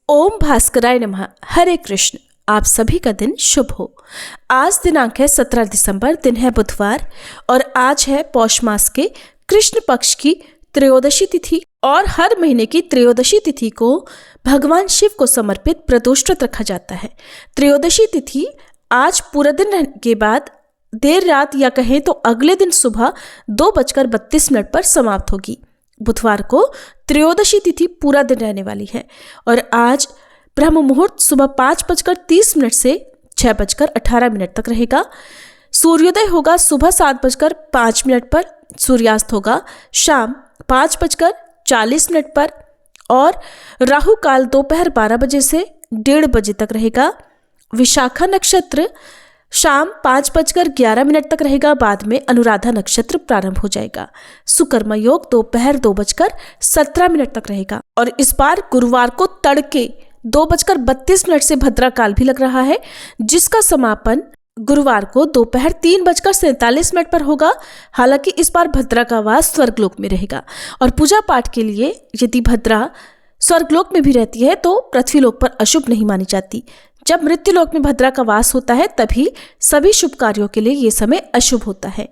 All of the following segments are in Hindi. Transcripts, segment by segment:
ओम भास्कराय नमः। हरे कृष्ण। आप सभी का दिन शुभ हो। आज दिनांक है 17 दिसंबर, दिन है बुधवार और आज है पौष मास के कृष्ण पक्ष की त्रयोदशी तिथि। और हर महीने की त्रयोदशी तिथि को भगवान शिव को समर्पित प्रदोष व्रत रखा जाता है। त्रयोदशी तिथि आज पूरा दिन रहने के बाद देर रात या कहें तो अगले दिन सुबह 2:32 पर समाप्त होगी। बुधवार को त्रयोदशी तिथि पूरा दिन रहने वाली है और आज ब्रह्म मुहूर्त सुबह 5:30 से 6:18 तक रहेगा। सूर्योदय होगा सुबह 7:05 पर, सूर्यास्त होगा शाम 5:40 पर और राहु काल दोपहर 12 बजे से 1:30 बजे तक रहेगा। विशाखा नक्षत्र शाम 5:11 तक रहेगा। बाद में अनुराधा नक्षत्र प्रारंभ हो जाएगा। सुकर्म योग दोपहर 2:17 तक रहेगा और इस बार गुरुवार को तड़के 2:32 से भद्रा काल भी लग रहा है, जिसका समापन गुरुवार को दोपहर 3:47 पर होगा। हालांकि इस बार भद्रा का वास स्वर्गलोक में रहेगा और पूजा पाठ के लिए यदि भद्रा स्वर्गलोक में भी रहती है तो पृथ्वीलोक पर अशुभ नहीं मानी जाती। जब मृत्युलोक में भद्रा का वास होता है तभी सभी शुभ कार्यों के लिए ये समय अशुभ होता है।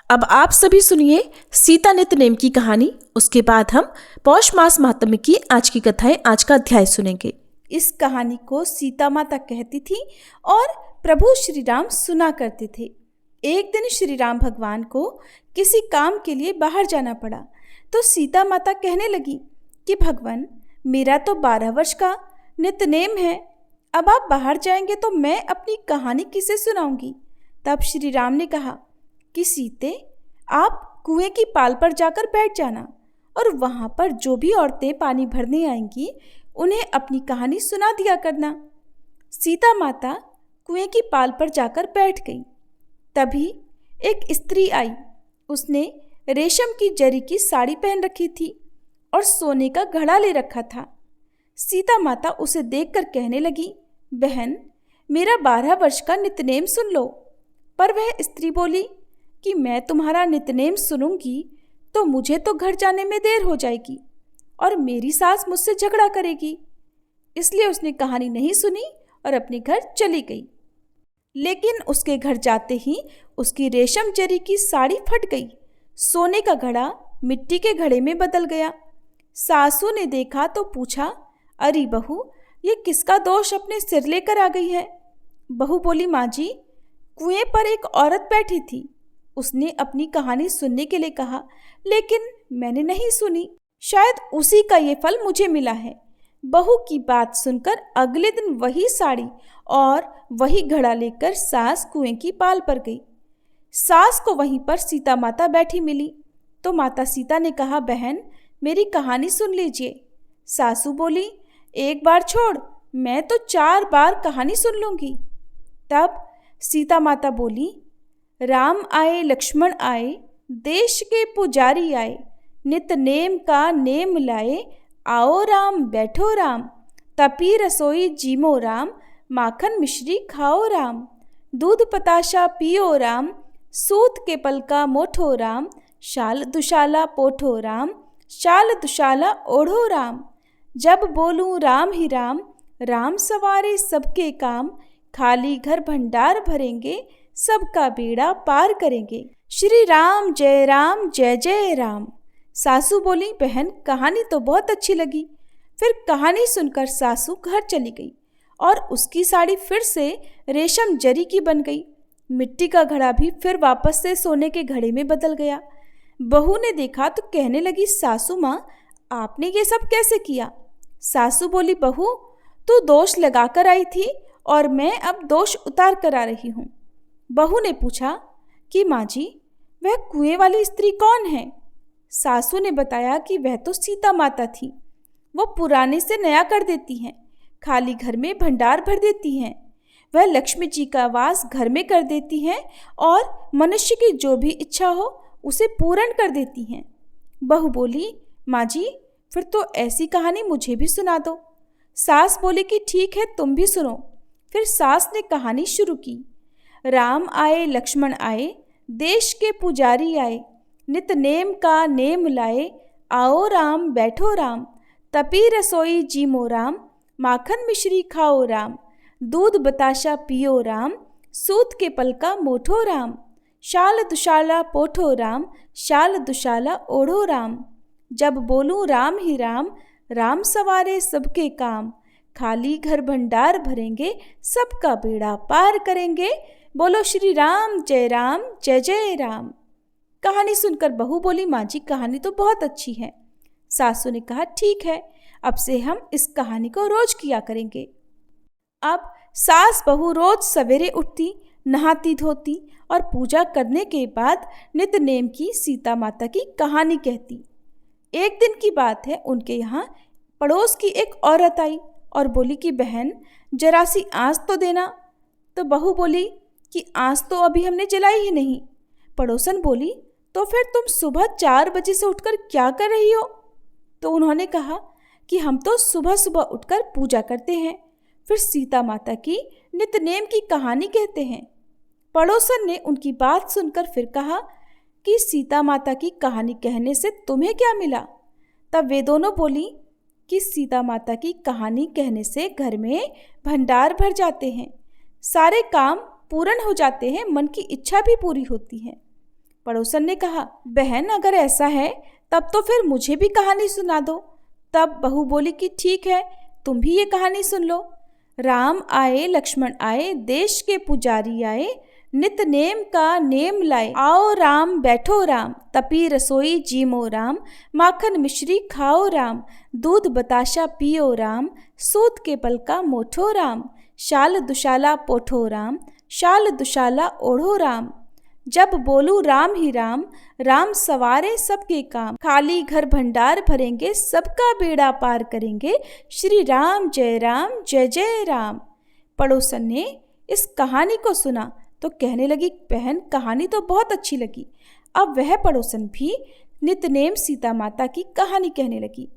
अब आप सभी सुनिए सीता नित्य नेम की कहानी। उसके बाद हम पौष मास महात्म्य की आज की कथाएं, आज का अध्याय सुनेंगे। इस कहानी को सीता माता कहती थी और प्रभु श्री राम सुना करते थे। एक दिन श्री राम भगवान को किसी काम के लिए बाहर जाना पड़ा तो सीता माता कहने लगी कि भगवान, मेरा तो 12 वर्ष का नित्यनेम है, अब आप बाहर जाएंगे तो मैं अपनी कहानी किसे सुनाऊंगी। तब श्री राम ने कहा कि सीते, आप कुएं की पाल पर जाकर बैठ जाना और वहाँ पर जो भी औरतें पानी भरने आएंगी उन्हें अपनी कहानी सुना दिया करना। सीता माता कुएं की पाल पर जाकर बैठ गई। तभी एक स्त्री आई। उसने रेशम की जरी की साड़ी पहन रखी थी और सोने का घड़ा ले रखा था। सीता माता उसे देखकर कहने लगी, बहन, मेरा 12 वर्ष का नित्यनेम सुन लो। पर वह स्त्री बोली कि मैं तुम्हारा नित्यनेम सुनूंगी तो मुझे तो घर जाने में देर हो जाएगी और मेरी सास मुझसे झगड़ा करेगी। इसलिए उसने कहानी नहीं सुनी और अपने घर चली गई। लेकिन उसके घर जाते ही उसकी रेशम जरी की साड़ी फट गई। सोने का घड़ा मिट्टी के घड़े में बदल गया। सासू ने देखा तो पूछा, अरे बहू, ये किसका दोष अपने सिर लेकर आ गई है। बहू बोली, माँ जी, कुएं पर एक औरत बैठी थी। उसने अपनी कहानी सुनने के लिए कहा, लेकिन मैंने नहीं सुनी। शायद उसी का ये फल मुझे मिला है। बहू की बात सुनकर अगले दिन वही साड़ी और वही घड़ा लेकर सास कुएं की पाल पर गई। सास को वहीं पर सीता माता बैठी मिली तो माता सीता ने कहा, बहन, मेरी कहानी सुन लीजिए। सासू बोली, एक बार छोड़, मैं तो 4 बार कहानी सुन लूँगी। तब सीता माता बोली, राम आए लक्ष्मण आए, देश के पुजारी आए, नित नेम का नेम लाए, आओ राम बैठो राम, तपी रसोई जीमो राम, माखन मिश्री खाओ राम, दूध पताशा पियो राम, सूत के पलका मोठो राम, शाल दुशाला पोठो राम, शाल दुशाला ओढ़ो राम, जब बोलूं राम ही राम, राम सवारे सबके काम, खाली घर भंडार भरेंगे, सबका बेड़ा पार करेंगे, श्री राम जय जय राम। सासू बोली, बहन, कहानी तो बहुत अच्छी लगी। फिर कहानी सुनकर सासू घर चली गई और उसकी साड़ी फिर से रेशम जरी की बन गई। मिट्टी का घड़ा भी फिर वापस से सोने के घड़े में बदल गया। बहू ने देखा तो कहने लगी, सासू माँ, आपने ये सब कैसे किया। सासू बोली, बहू, तू दोष लगा कर आई थी और मैं अब दोष उतार कर आ रही हूँ। बहू ने पूछा कि माँ जी, वह कुएं वाली स्त्री कौन है। सासू ने बताया कि वह तो सीता माता थी। वो पुराने से नया कर देती हैं, खाली घर में भंडार भर देती हैं। वह लक्ष्मी जी का वास घर में कर देती हैं और मनुष्य की जो भी इच्छा हो उसे पूर्ण कर देती हैं। बहू बोली, माँ जी, फिर तो ऐसी कहानी मुझे भी सुना दो। सास बोली कि ठीक है, तुम भी सुनो। फिर सास ने कहानी शुरू की। राम आए लक्ष्मण आए, देश के पुजारी आए, नित नेम का नेम लाए, आओ राम बैठो राम, तपी रसोई जीमो राम, माखन मिश्री खाओ राम, दूध बताशा पियो राम, सूत के पलका मोठो राम, शाल दुशाला पोठो राम, शाल दुशाला ओढ़ो राम। जब बोलूं राम ही राम, राम सवारे सबके काम, खाली घर भंडार भरेंगे, सबका बेड़ा पार करेंगे। बोलो श्री राम, जय जय राम। कहानी सुनकर बहू बोली, माँ जी कहानी तो बहुत अच्छी है। सासू ने कहा, ठीक है, अब से हम इस कहानी को रोज किया करेंगे। अब सास बहू रोज सवेरे उठती, नहाती धोती और पूजा करने के बाद नित्य नेम की सीता माता की कहानी कहती। एक दिन की बात है, उनके यहाँ पड़ोस की एक औरत आई और बोली कि बहन जरा सी आँच तो देना। तो बहू बोली कि आँच तो अभी हमने जलाई ही नहीं। पड़ोसन बोली, तो फिर तुम सुबह 4 बजे से उठकर क्या कर रही हो? तो उन्होंने कहा कि हम तो सुबह सुबह उठकर पूजा करते हैं, फिर सीता माता की नित्य नेम की कहानी कहते हैं। पड़ोसन ने उनकी बात सुनकर फिर कहा कि सीता माता की कहानी कहने से तुम्हें क्या मिला? तब वे दोनों बोली कि सीता माता की कहानी कहने से घर में भंडार भर जाते हैं, सारे काम पूर्ण हो जाते हैं, मन की इच्छा भी पूरी होती है। पड़ोसन ने कहा, बहन अगर ऐसा है तब तो फिर मुझे भी कहानी सुना दो। तब बहू बोली कि ठीक है, तुम भी ये कहानी सुन लो। राम आए लक्ष्मण आए, देश के पुजारी आए, नित नेम का नेम लाए, आओ राम बैठो राम, तपी रसोई जीमो राम, माखन मिश्री खाओ राम, दूध बताशा पियो राम, सूत के पलका मोठो राम, शाल दुशाला पोठो राम, शाल दुशाला ओढ़ो राम। जब बोलूं राम ही राम, राम सवारे सबके काम, खाली घर भंडार भरेंगे, सबका बेड़ा पार करेंगे, श्री राम जय जय राम। पड़ोसन ने इस कहानी को सुना तो कहने लगी, बहन कहानी तो बहुत अच्छी लगी। अब वह पड़ोसन भी नित्य नेम सीता माता की कहानी कहने लगी।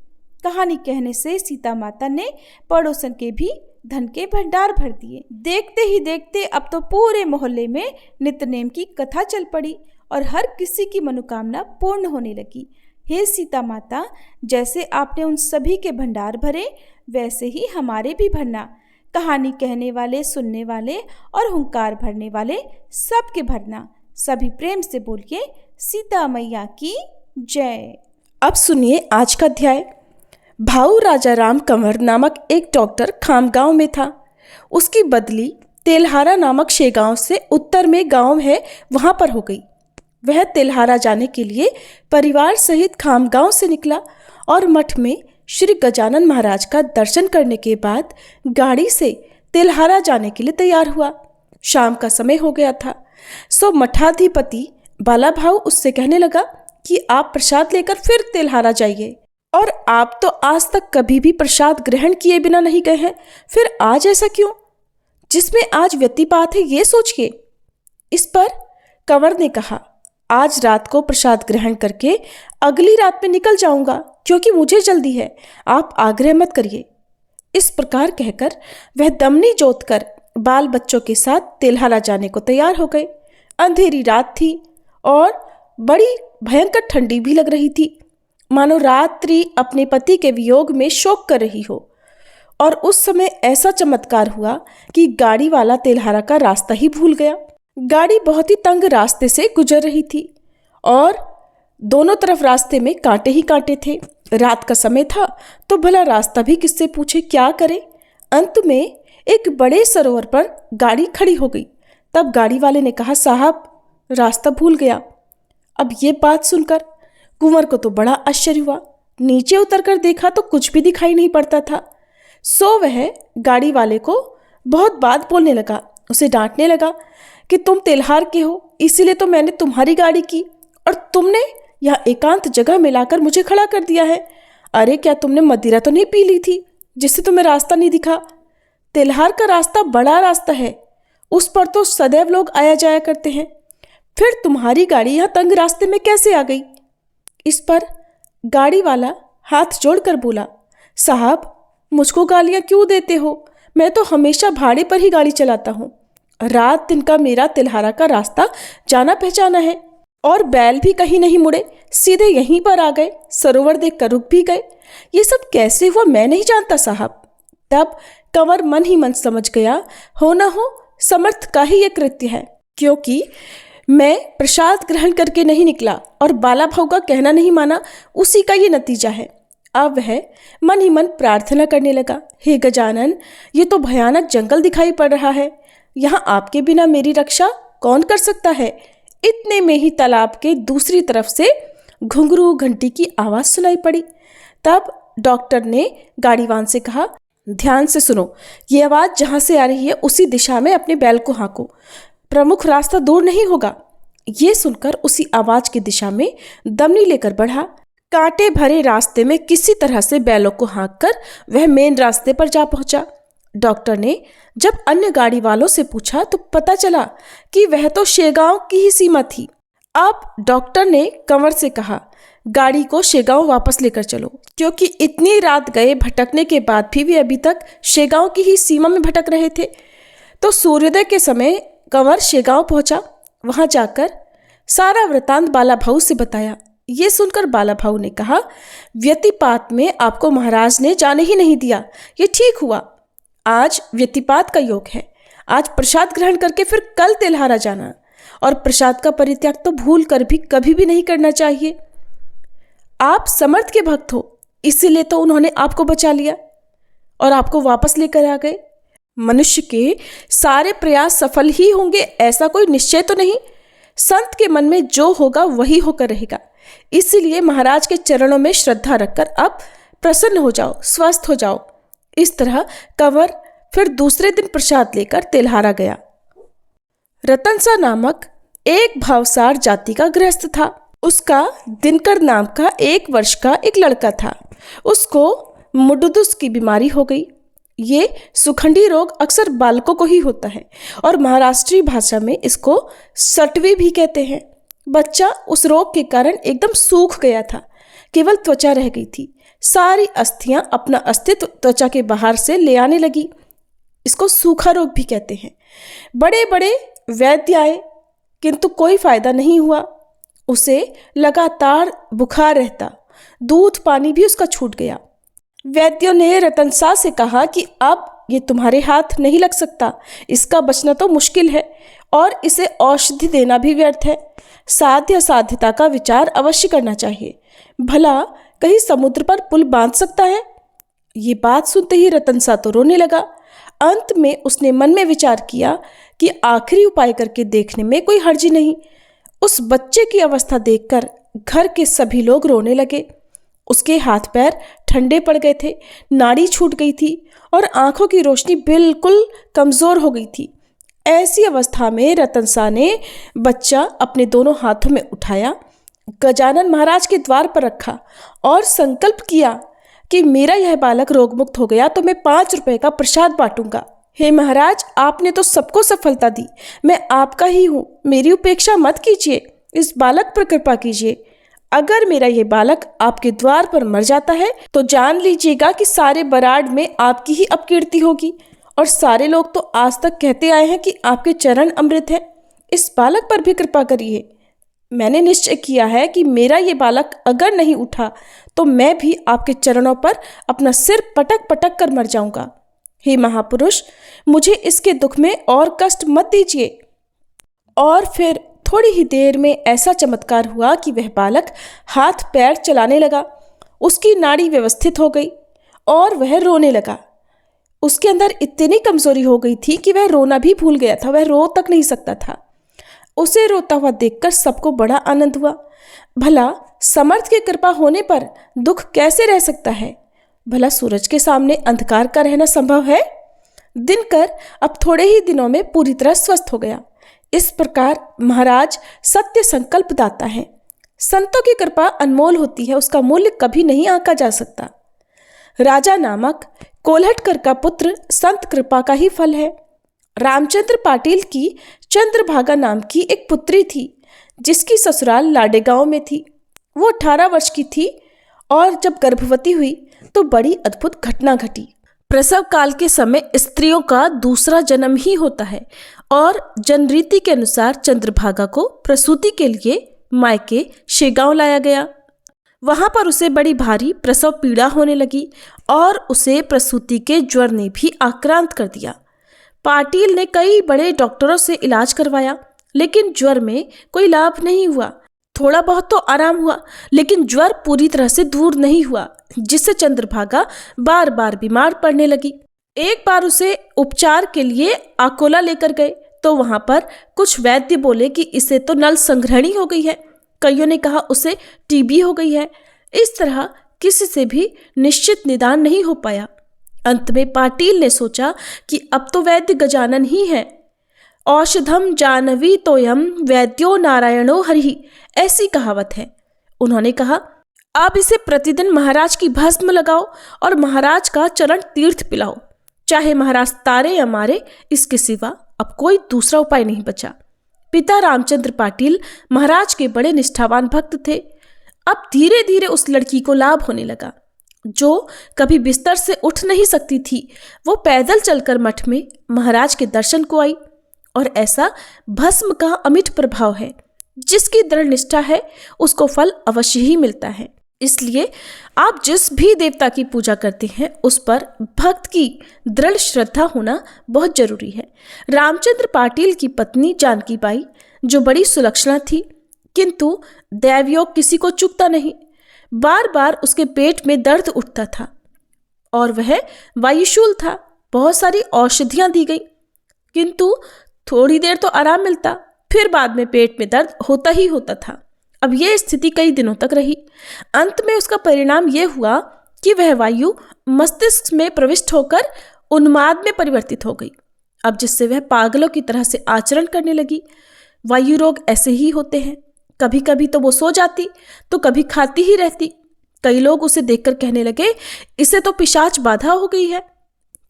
कहानी कहने से सीता माता ने पड़ोसन के भी धन के भंडार भर दिए। देखते ही देखते अब तो पूरे मोहल्ले में नित्य नेम की कथा चल पड़ी और हर किसी की मनोकामना पूर्ण होने लगी। हे सीता माता, जैसे आपने उन सभी के भंडार भरे, वैसे ही हमारे भी भरना। कहानी कहने वाले, सुनने वाले और हुंकार भरने वाले सबके भरना। सभी प्रेम से बोलिए, सीता मैया की जय। अब सुनिए आज का अध्याय। भाऊ राजा राम कंवर नामक एक डॉक्टर खामगांव में था। उसकी बदली तेल्हारा नामक शेगांव से उत्तर में गांव है वहां पर हो गई। वह तेल्हारा जाने के लिए परिवार सहित खामगांव से निकला और मठ में श्री गजानन महाराज का दर्शन करने के बाद गाड़ी से तेल्हारा जाने के लिए तैयार हुआ। शाम का समय हो गया था, सो मठाधिपति बाला भाऊ उससे कहने लगा कि आप प्रसाद लेकर फिर तेल्हारा जाइए, और आप तो आज तक कभी भी प्रसाद ग्रहण किए बिना नहीं गए हैं, फिर आज ऐसा क्यों? जिसमें आज व्यतिपात है ये सोच के। इस पर कंवर ने कहा, आज रात को प्रसाद ग्रहण करके अगली रात में निकल जाऊंगा, क्योंकि मुझे जल्दी है, आप आग्रह मत करिए। इस प्रकार कहकर वह दमनी जोत कर बाल बच्चों के साथ तेल्हारा जाने को तैयार हो गए। अंधेरी रात थी और बड़ी भयंकर ठंडी भी लग रही थी, मानो रात्रि अपने पति के वियोग में शोक कर रही हो। और उस समय ऐसा चमत्कार हुआ कि गाड़ी वाला तेल्हारा का रास्ता ही भूल गया। गाड़ी बहुत ही तंग रास्ते से गुजर रही थी और दोनों तरफ रास्ते में कांटे ही कांटे थे। रात का समय था तो भला रास्ता भी किससे पूछे, क्या करे। अंत में एक बड़े सरोवर पर गाड़ी खड़ी हो गई। तब गाड़ी वाले ने कहा, साहब रास्ता भूल गया। अब ये बात सुनकर कुंवर को तो बड़ा आश्चर्य हुआ। नीचे उतरकर देखा तो कुछ भी दिखाई नहीं पड़ता था। सो वह गाड़ी वाले को बहुत बात बोलने लगा, उसे डांटने लगा कि तुम तेल्हार के हो, इसीलिए तो मैंने तुम्हारी गाड़ी की और तुमने यह एकांत जगह में लाकर मुझे खड़ा कर दिया है। अरे क्या तुमने मदिरा तो नहीं पी ली थी जिससे तुम्हें रास्ता नहीं दिखा? तेल्हार का रास्ता बड़ा रास्ता है, उस पर तो सदैव लोग आया जाया करते हैं, फिर तुम्हारी गाड़ी यहाँ तंग रास्ते में कैसे आ गई? इस पर गाड़ी वाला हाथ जोड़कर बोला, साहब मुझको गालियाँ क्यों देते हो? मैं तो हमेशा भाड़े पर ही गाड़ी चलाता हूँ। रात दिन का मेरा तेल्हारा का रास्ता जाना पहचाना है और बैल भी कहीं नहीं मुड़े, सीधे यहीं पर आ गए, सरोवर देख कर रुक भी गए। ये सब कैसे हुआ मैं नहीं जानता साहब। तब कंवर मन ही मन समझ गया, हो न हो समर्थ का ही ये कृत्य है, क्योंकि मैं प्रसाद ग्रहण करके नहीं निकला और बाला भाऊ का कहना नहीं माना, उसी का ये नतीजा है। अब वह मन ही मन प्रार्थना करने लगा, हे गजानन, ये तो भयानक जंगल दिखाई पड़ रहा है, यहाँ आपके बिना मेरी रक्षा कौन कर सकता है। इतने में ही तालाब के दूसरी तरफ से घुंघरू घंटी की आवाज़ सुनाई पड़ी। तब डॉक्टर ने गाड़ीवान से कहा, ध्यान से सुनो, ये आवाज़ जहाँ से आ रही है उसी दिशा में अपने बैल को हाँको, प्रमुख रास्ता दूर नहीं होगा। ये सुनकर उसी आवाज़ की दिशा में दमनी लेकर बढ़ा। कांटे भरे रास्ते में किसी तरह से बैलों को हाँककर वह मेन रास्ते पर जा पहुंचा। डॉक्टर ने जब अन्य गाड़ी वालों से पूछा तो पता चला कि वह तो शेगांव की ही सीमा थी। अब डॉक्टर ने कंवर से कहा, गाड़ी को शेगांव वापस लेकर चलो, क्योंकि इतनी रात गए भटकने के बाद भी वे अभी तक शेगांव की ही सीमा में भटक रहे थे। तो सूर्योदय के समय कंवर शेगांव पहुंचा। वहां जाकर सारा वृतांत बाला भाऊ से बताया। ये सुनकर बाला भाऊ ने कहा, व्यतिपात में आपको महाराज ने जाने ही नहीं दिया, ये ठीक हुआ। आज व्यतिपात का योग है, आज प्रसाद ग्रहण करके फिर कल तेल्हारा जाना, और प्रसाद का परित्याग तो भूल कर भी कभी भी नहीं करना चाहिए। आप समर्थ के भक्त हो, इसीलिए तो उन्होंने आपको बचा लिया और आपको वापस लेकर आ गए। मनुष्य के सारे प्रयास सफल ही होंगे ऐसा कोई निश्चय तो नहीं। संत के मन में जो होगा वही होकर रहेगा। इसीलिए महाराज के चरणों में श्रद्धा रखकर अब प्रसन्न हो जाओ, स्वस्थ हो जाओ। इस तरह कंवर फिर दूसरे दिन प्रसाद लेकर तेल्हारा गया। रतनसा नामक एक भावसार जाति का गृहस्थ था। उसका दिनकर नाम का 1 वर्ष का एक लड़का था। उसको मुडुदुस की बीमारी हो गई। ये सुखंडी रोग अक्सर बालकों को ही होता है और महाराष्ट्रीय भाषा में इसको सटवी भी कहते हैं। बच्चा उस रोग के कारण एकदम सूख गया था, केवल त्वचा रह गई थी। सारी अस्थियां अपना अस्तित्व त्वचा के बाहर से ले आने लगी। इसको सूखा रोग भी कहते हैं। बड़े बड़े वैद्य आए, किंतु कोई फायदा नहीं हुआ। उसे लगातार बुखार रहता, दूध पानी भी उसका छूट गया। वैद्यों ने रतनसा से कहा कि अब ये तुम्हारे हाथ नहीं लग सकता, इसका बचना तो मुश्किल है और इसे औषधि देना भी व्यर्थ है। साध्य साध्यता का विचार अवश्य करना चाहिए, भला कहीं समुद्र पर पुल बांध सकता है। ये बात सुनते ही रतनसा तो रोने लगा। अंत में उसने मन में विचार किया कि आखिरी उपाय करके देखने में कोई हर्जी नहीं। उस बच्चे की अवस्था देखकर घर के सभी लोग रोने लगे। उसके हाथ पैर ठंडे पड़ गए थे, नाड़ी छूट गई थी और आंखों की रोशनी बिल्कुल कमज़ोर हो गई थी। ऐसी अवस्था में रतनसा ने बच्चा अपने दोनों हाथों में उठाया, गजानन महाराज के द्वार पर रखा और संकल्प किया कि मेरा यह बालक रोगमुक्त हो गया तो मैं 5 रुपए का प्रसाद बांटूंगा। हे महाराज, आपने तो सबको सफलता दी, मैं आपका ही हूँ, मेरी उपेक्षा मत कीजिए, इस बालक पर कृपा कीजिए। अगर मेरा ये बालक आपके द्वार पर मर जाता है तो जान लीजिएगा कि सारे बराड़ में आपकी ही अपकीर्ति होगी और सारे लोग तो आज तक कहते आए हैं कि आपके चरण अमृत है। इस बालक पर भी कृपा करिए। मैंने निश्चय किया है कि मेरा ये बालक अगर नहीं उठा तो मैं भी आपके चरणों पर अपना सिर पटक पटक कर मर जाऊंगा। हे महापुरुष, मुझे इसके दुख में और कष्ट मत दीजिए। और फिर थोड़ी ही देर में ऐसा चमत्कार हुआ कि वह बालक हाथ पैर चलाने लगा, उसकी नाड़ी व्यवस्थित हो गई और वह रोने लगा। उसके अंदर इतनी कमजोरी हो गई थी कि वह रोना भी भूल गया था, वह रो तक नहीं सकता था। उसे रोता हुआ देखकर सबको बड़ा आनंद हुआ। भला समर्थ की कृपा होने पर दुख कैसे रह सकता है? भला सूरज के सामने अंधकार का रहना संभव है? दिनकर अब थोड़े ही दिनों में पूरी तरह स्वस्थ हो गया। इस प्रकार महाराज सत्य संकल्प दाता है। संतों की कृपा अनमोल होती है, उसका मूल्य कभी नहीं आंका जा सकता। राजा नामक कोल्हटकर का पुत्र संत कृपा का ही फल है। रामचंद्र पाटिल की चंद्रभागा नाम की एक पुत्री थी, जिसकी ससुराल लाडेगांव में थी। वो 18 वर्ष की थी और जब गर्भवती हुई तो बड़ी अद्भुत घटना घटी। प्रसव काल के समय स्त्रियों का दूसरा जन्म ही होता है और जनरीति के अनुसार चंद्रभागा को प्रसूति के लिए मायके शेगांव लाया गया। वहां पर उसे बड़ी भारी प्रसव पीड़ा होने लगी और उसे प्रसूति के ज्वर ने भी आक्रांत कर दिया। पाटिल ने कई बड़े डॉक्टरों से इलाज करवाया, लेकिन ज्वर में कोई लाभ नहीं हुआ। थोड़ा बहुत तो आराम हुआ, लेकिन ज्वर पूरी तरह से दूर नहीं हुआ, जिससे चंद्रभागा बार बार बीमार पड़ने लगी। एक बार उसे उपचार के लिए अकोला लेकर गए तो वहां पर कुछ वैद्य बोले कि इसे तो नल संग्रहणी हो गई है, कईयों ने कहा उसे टीबी हो गई है। इस तरह किसी से भी निश्चित निदान नहीं हो पाया। अंत में पाटिल ने सोचा कि अब तो वैद्य गजानन ही है। औषधम जानवी तोयम वैद्यो नारायणो हरिहि, ऐसी कहावत है। उन्होंने कहा, आप इसे प्रतिदिन महाराज की भस्म लगाओ और महाराज का चरण तीर्थ पिलाओ, चाहे महाराज तारे या मारे, इसके सिवा अब कोई दूसरा उपाय नहीं बचा। पिता रामचंद्र पाटिल महाराज के बड़े निष्ठावान भक्त थे। अब धीरे धीरे उस लड़की को लाभ होने लगा जो कभी बिस्तर से उठ नहीं सकती थी। वो पैदल चलकर मठ में महाराज के दर्शन को आई। और ऐसा भस्म का अमिट प्रभाव है, जिसकी दृढ़ निष्ठा है उसको फल अवश्य ही मिलता है। इसलिए आप जिस भी देवता की पूजा करते हैं उस पर भक्त की दृढ़ श्रद्धा होना बहुत जरूरी है। रामचंद्र पाटिल की पत्नी जानकी बाई जो बड़ी सुलक्षणा थी, किंतु दैवयोग किसी को चूकता नहीं। बार बार उसके पेट में दर्द उठता था और वह वायुशूल था। बहुत सारी औषधियां दी गई, किंतु थोड़ी देर तो आराम मिलता, फिर बाद में पेट में दर्द होता ही होता था। अब यह स्थिति कई दिनों तक रही। अंत में उसका परिणाम यह हुआ कि वह वायु मस्तिष्क में प्रविष्ट होकर उन्माद में परिवर्तित हो गई। अब जिससे वह पागलों की तरह से आचरण करने लगी। वायु रोग ऐसे ही होते हैं, कभी कभी तो वो सो जाती तो कभी खाती ही रहती। कई लोग उसे देखकर कहने लगे, इसे तो पिशाच बाधा हो गई है।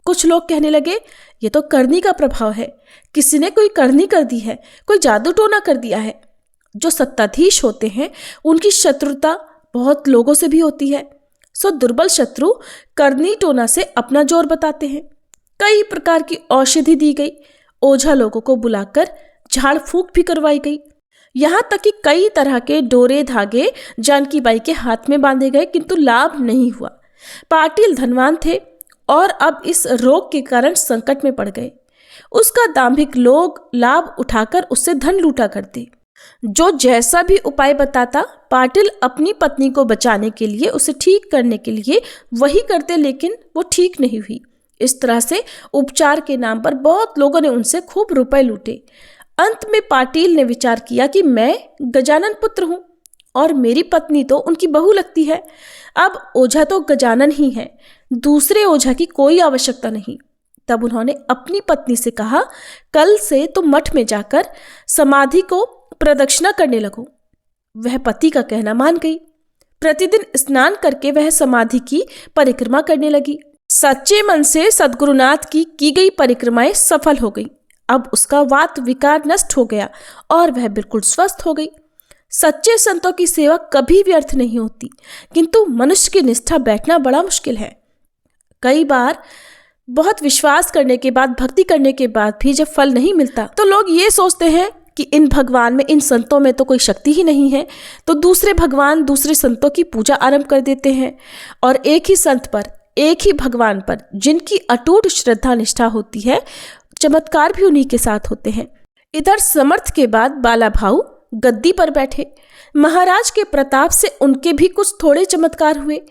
कुछ लोग कहने लगे, ये तो करनी का प्रभाव है, किसी ने कोई करनी कर दी है, कोई जादू टोना कर दिया है। जो सत्ताधीश होते हैं उनकी शत्रुता बहुत लोगों से भी होती है, सो दुर्बल शत्रु करनी टोना से अपना जोर बताते हैं। कई प्रकार की औषधि दी गई, ओझा लोगों को बुलाकर झाड़ फूंक भी करवाई गई। यहाँ तक कि कई तरह के डोरे धागे जानकी बाई के हाथ में बांधे गए, किंतु लाभ नहीं हुआ। पाटिल धनवान थे और अब इस रोग के कारण संकट में पड़ गए। उसका दाम्भिक लोग लाभ उठाकर उससे धन लूटा करते। जो जैसा भी उपाय बताता, पाटिल अपनी पत्नी को बचाने के लिए, उसे ठीक करने के लिए वही करते, लेकिन वो ठीक नहीं हुई। इस तरह से उपचार के नाम पर बहुत लोगों ने उनसे खूब रुपए लूटे। अंत में पाटिल ने विचार किया कि मैं गजानन पुत्र हूं और मेरी पत्नी तो उनकी बहू लगती है। अब ओझा तो गजानन ही है, दूसरे ओझा की कोई आवश्यकता नहीं। तब उन्होंने अपनी पत्नी से कहा, कल से तुम मठ में जाकर समाधि को प्रदक्षिणा करने लगो। वह पति का कहना मान गई। प्रतिदिन स्नान करके वह समाधि की परिक्रमा करने लगी। सच्चे मन से सद्गुरुनाथ की गई परिक्रमाएं सफल हो गई। अब उसका वात विकार नष्ट हो गया और वह बिल्कुल स्वस्थ हो गई। सच्चे संतों की सेवा कभी व्यर्थ नहीं होती, किंतु मनुष्य की निष्ठा बैठना बड़ा मुश्किल है। कई बार बहुत विश्वास करने के बाद, भक्ति करने के बाद भी जब फल नहीं मिलता तो लोग ये सोचते हैं कि इन भगवान में, इन संतों में तो कोई शक्ति ही नहीं है, तो दूसरे भगवान, दूसरे संतों की पूजा आरंभ कर देते हैं। और एक ही संत पर, एक ही भगवान पर जिनकी अटूट श्रद्धा निष्ठा होती है, चमत्कार भी उन्हीं के साथ होते हैं। इधर समर्थ के बाद बाला भाऊ गद्दी पर बैठे। महाराज के प्रताप से उनके भी कुछ थोड़े चमत्कार हुए।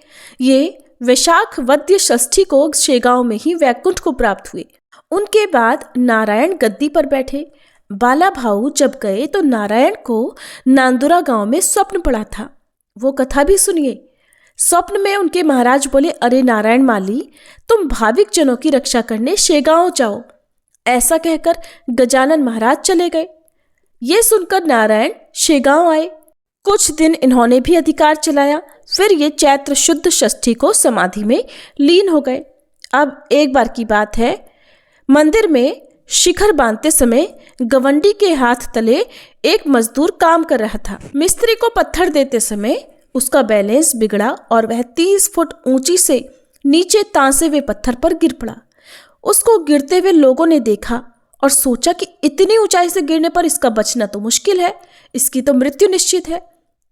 ये वैशाख वद्य षष्ठी को शेगांव में ही वैकुंठ को प्राप्त हुए। उनके बाद नारायण गद्दी पर बैठे। बाला भाऊ जब गए तो नारायण को नांदुरा गांव में स्वप्न पड़ा था। वो कथा भी सुनिए। स्वप्न में उनके महाराज बोले, अरे नारायण माली, तुम भाविक जनों की रक्षा करने शेगांव जाओ। ऐसा कहकर गजानन महाराज चले गए। ये सुनकर नारायण शेगांव आए। कुछ दिन इन्होंने भी अधिकार चलाया। फिर ये चैत्र शुद्ध षष्ठी को समाधि में लीन हो गए। अब एक बार की बात है, मंदिर में शिखर बांधते समय गवंडी के हाथ तले एक मजदूर काम कर रहा था। मिस्त्री को पत्थर देते समय उसका बैलेंस बिगड़ा और वह 30 फुट ऊंची से नीचे तांसे हुए पत्थर पर गिर पड़ा। उसको गिरते हुए लोगों ने देखा और सोचा कि इतनी ऊंचाई से गिरने पर इसका बचना तो मुश्किल है, इसकी तो मृत्यु निश्चित है।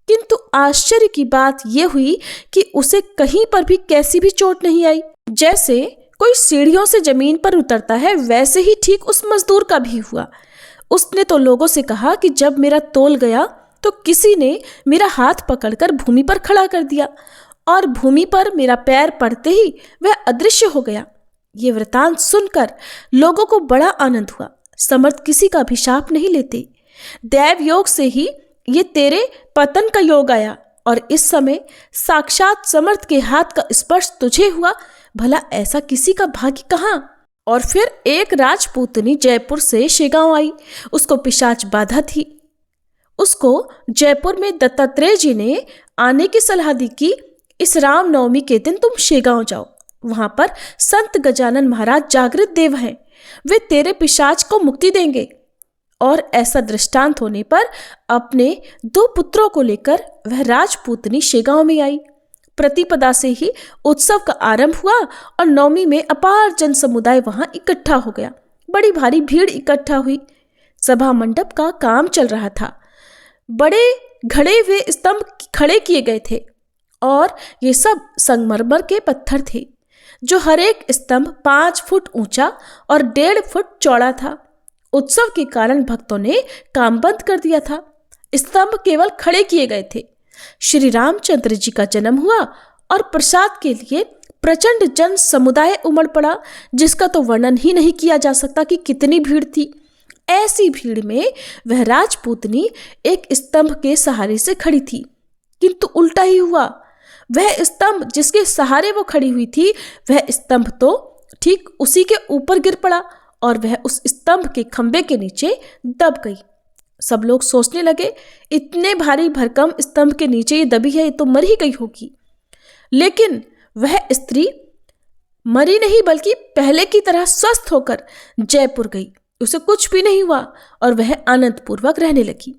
किंतु आश्चर्य की बात यह हुई कि उसे कहीं पर भी कैसी भी चोट नहीं आई। जैसे कोई सीढ़ियों से जमीन पर उतरता है, वैसे ही ठीक उस मजदूर का भी हुआ। उसने तो लोगों से कहा कि जब मेरा तोल गया तो किसी ने मेरा हाथ पकड़कर भूमि पर खड़ा कर दिया और भूमि पर मेरा पैर पड़ते ही वह अदृश्य हो गया। ये वृतांत सुनकर लोगों को बड़ा आनंद हुआ। समर्थ किसी का अभिशाप नहीं लेते। दैव योग से ही ये तेरे पतन का योग आया और इस समय साक्षात समर्थ के हाथ का स्पर्श तुझे हुआ। भला ऐसा किसी का भाग्य कहाँ। और फिर एक राजपूतनी जयपुर से शेगांव आई। उसको पिशाच बाधा थी। उसको जयपुर में दत्तात्रेय जी ने आने की सलाह दी कि इस रामनवमी के दिन तुम शेगांव जाओ। वहां पर संत गजानन महाराज जागृत देव हैं। वे तेरे पिशाच को मुक्ति देंगे। और ऐसा दृष्टांत होने पर अपने 2 पुत्रों को लेकर वह राजपूतनी शेगांव में आई। प्रतिपदा से ही उत्सव का आरंभ हुआ और नवमी में अपार जन समुदाय वहां इकट्ठा हो गया। बड़ी भारी भीड़ इकट्ठा हुई। सभा मंडप का काम चल रहा था। बड़े घड़े हुए स्तंभ खड़े किए गए थे और ये सब संगमरमर के पत्थर थे, जो हर एक स्तंभ 5 फुट ऊंचा और 1.5 फुट चौड़ा था। उत्सव के कारण भक्तों ने काम बंद कर दिया था। स्तंभ केवल खड़े किए गए थे। श्री रामचंद्र जी का जन्म हुआ और प्रसाद के लिए प्रचंड जन समुदाय उमड़ पड़ा, जिसका तो वर्णन ही नहीं किया जा सकता कि कितनी भीड़ थी। ऐसी भीड़ में वह राजपूतनी एक स्तंभ के सहारे से खड़ी थी, किंतु उल्टा ही हुआ। वह स्तंभ जिसके सहारे वो खड़ी हुई थी, वह स्तंभ तो ठीक उसी के ऊपर गिर पड़ा और वह उस स्तंभ के खंबे के नीचे दब गई। सब लोग सोचने लगे, इतने भारी भरकम स्तंभ के नीचे ये दबी है, ये तो मर ही गई होगी। लेकिन वह स्त्री मरी नहीं, बल्कि पहले की तरह स्वस्थ होकर जयपुर गई। उसे कुछ भी नहीं हुआ और वह आनंद पूर्वक रहने लगी।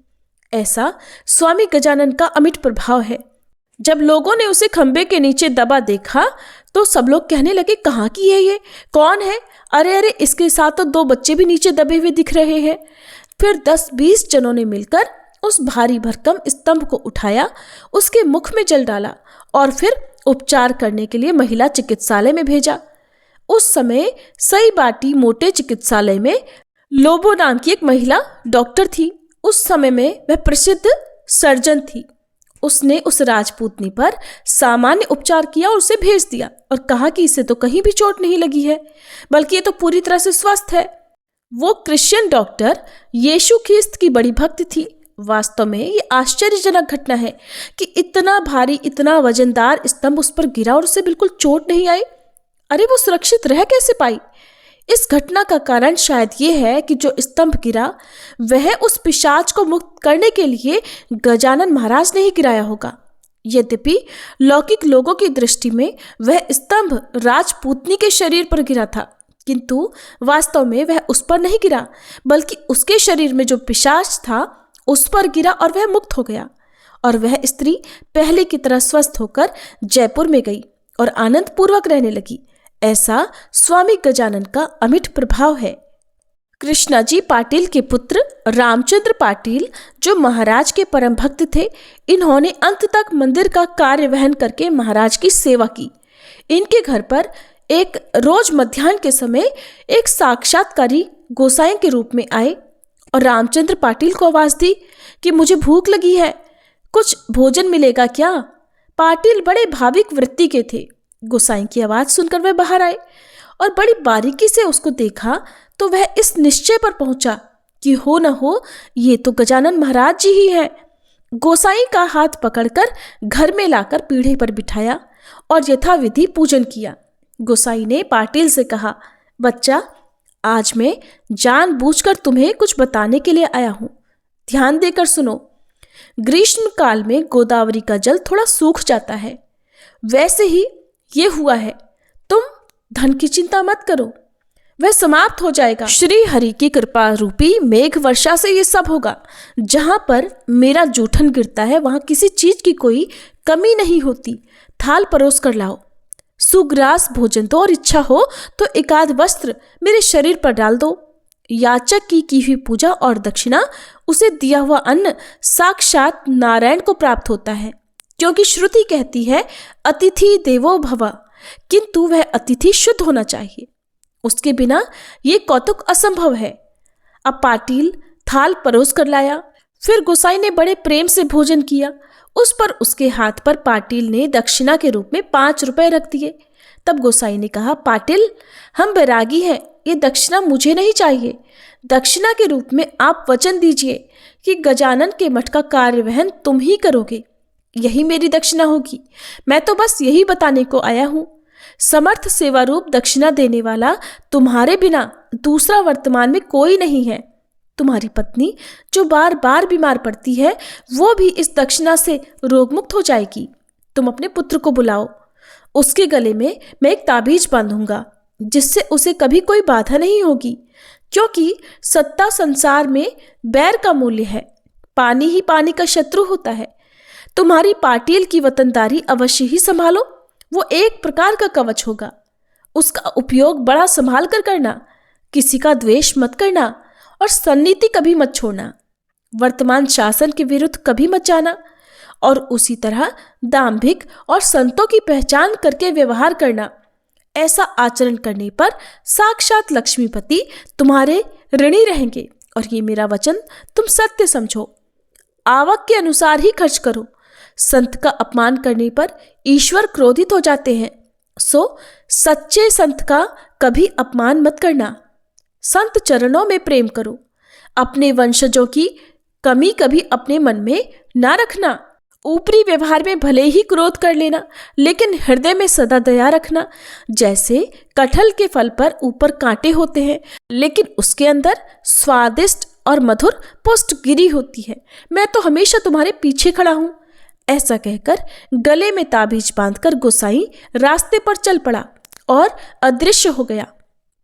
ऐसा स्वामी गजानन का अमिट प्रभाव है। जब लोगों ने उसे खंबे के नीचे दबा देखा तो सब लोग कहने लगे, कहाँ की है ये, कौन है? अरे अरे, इसके साथ तो 2 बच्चे भी नीचे दबे हुए दिख रहे हैं। फिर 10-20 जनों ने मिलकर उस भारी भरकम स्तंभ को उठाया, उसके मुख में जल डाला और फिर उपचार करने के लिए महिला चिकित्सालय में भेजा। उस समय सई बाटी मोटे चिकित्सालय में लोबो नाम की एक महिला डॉक्टर थी। उस समय में वह प्रसिद्ध सर्जन थी। उसने उस राजपूतनी पर सामान्य उपचार किया और उसे भेज दिया और कहा कि इसे तो कहीं भी चोट नहीं लगी है, बल्कि ये तो पूरी तरह से स्वस्थ है। वो क्रिश्चियन डॉक्टर यीशु ख्रिस्त की बड़ी भक्त थी। वास्तव में ये आश्चर्यजनक घटना है कि इतना भारी, इतना वजनदार स्तंभ उस पर गिरा और उसे बिल्कुल चोट नहीं आई। अरे, वो सुरक्षित रह कैसे पाई? इस घटना का कारण शायद ये है कि जो स्तंभ गिरा वह उस पिशाच को मुक्त करने के लिए गजानन महाराज ने ही गिराया होगा। यद्यपि लौकिक लोगों की दृष्टि में वह स्तंभ राजपूतनी के शरीर पर गिरा था, किंतु वास्तव में वह उस पर नहीं गिरा, बल्कि उसके शरीर में जो पिशाच था उस पर गिरा और वह मुक्त हो गया। और वह स्त्री पहले की तरह स्वस्थ होकर जयपुर में गई और आनंद पूर्वक रहने लगी। ऐसा स्वामी गजानन का अमिट प्रभाव है। कृष्णाजी पाटिल के पुत्र रामचंद्र पाटिल, जो महाराज के परम भक्त थे, इन्होंने अंत तक मंदिर का कार्य वहन करके महाराज की सेवा की। इनके घर पर एक रोज मध्याह्न के समय एक साक्षात्कारी गोसाई के रूप में आए और रामचंद्र पाटिल को आवाज दी कि मुझे भूख लगी है, कुछ भोजन मिलेगा क्या? पाटिल बड़े भाविक वृत्ति के थे। गोसाई की आवाज सुनकर वह बाहर आए और बड़ी बारीकी से उसको देखा तो वह इस निश्चय पर पहुंचा कि हो न हो ये तो गजानन महाराज जी ही हैं। गोसाई का हाथ पकड़कर घर में लाकर पीढ़े पर बिठाया और यथाविधि पूजन किया। गोसाई ने पाटिल से कहा, बच्चा, आज मैं जानबूझकर तुम्हें कुछ बताने के लिए आया हूं। ध्यान देकर सुनो। ग्रीष्म काल में गोदावरी का जल थोड़ा सूख जाता है, वैसे ही ये हुआ है। तुम धन की चिंता मत करो, वह समाप्त हो जाएगा। श्री हरि की कृपा रूपी मेघ वर्षा से ये सब होगा। जहां पर मेरा जूठन गिरता है वहां किसी चीज की कोई कमी नहीं होती। थाल परोस कर लाओ, सुग्रास भोजन दो और इच्छा हो तो एकाध वस्त्र मेरे शरीर पर डाल दो। याचक की हुई पूजा और दक्षिणा, उसे दिया हुआ अन्न साक्षात नारायण को प्राप्त होता है, क्योंकि श्रुति कहती है अतिथि देवो भव, किंतु वह अतिथि शुद्ध होना चाहिए। उसके बिना ये कौतुक असंभव है। अब पाटिल थाल परोस कर लाया। फिर गोसाई ने बड़े प्रेम से भोजन किया। उस पर उसके हाथ पर पाटिल ने दक्षिणा के रूप में 5 रुपए रख दिए। तब गोसाई ने कहा, पाटिल, हम बैरागी हैं, ये दक्षिणा मुझे नहीं चाहिए। दक्षिणा के रूप में आप वचन दीजिए कि गजानन के मठ का कार्यवहन तुम ही करोगे, यही मेरी दक्षिणा होगी। मैं तो बस यही बताने को आया हूँ। समर्थ सेवा रूप दक्षिणा देने वाला तुम्हारे बिना दूसरा वर्तमान में कोई नहीं है। तुम्हारी पत्नी जो बार बार बीमार पड़ती है, वो भी इस दक्षिणा से रोगमुक्त हो जाएगी। तुम अपने पुत्र को बुलाओ। उसके गले में मैं एक ताबीज बांधूंगा, जिससे उसे कभी कोई बाधा नहीं होगी, क्योंकि सत्ता संसार में बैर का मूल्य है। पानी ही पानी का शत्रु होता है। तुम्हारी पाटिल की वतनदारी अवश्य ही संभालो। वो एक प्रकार का कवच होगा। उसका उपयोग बड़ा संभाल कर करना। किसी का द्वेष मत करना और सन्नीति कभी मत छोड़ना। वर्तमान शासन के विरुद्ध कभी मत जाना और उसी तरह दाम्भिक और संतों की पहचान करके व्यवहार करना। ऐसा आचरण करने पर साक्षात लक्ष्मीपति तुम्हारे ऋणी रहेंगे। और ये मेरा वचन तुम सत्य समझो। आवक के अनुसार ही खर्च करो। संत का अपमान करने पर ईश्वर क्रोधित हो जाते हैं। सो सच्चे संत का कभी अपमान मत करना। संत चरणों में प्रेम करो। अपने वंशजों की कमी कभी अपने मन में ना रखना। ऊपरी व्यवहार में भले ही क्रोध कर लेना, लेकिन हृदय में सदा दया रखना। जैसे कटहल के फल पर ऊपर कांटे होते हैं, लेकिन उसके अंदर स्वादिष्ट और मधुर पुष्ट गिरी होती है। मैं तो हमेशा तुम्हारे पीछे खड़ा हूं। ऐसा कहकर गले में ताबीज बांधकर गोसाई रास्ते पर चल पड़ा और अदृश्य हो गया।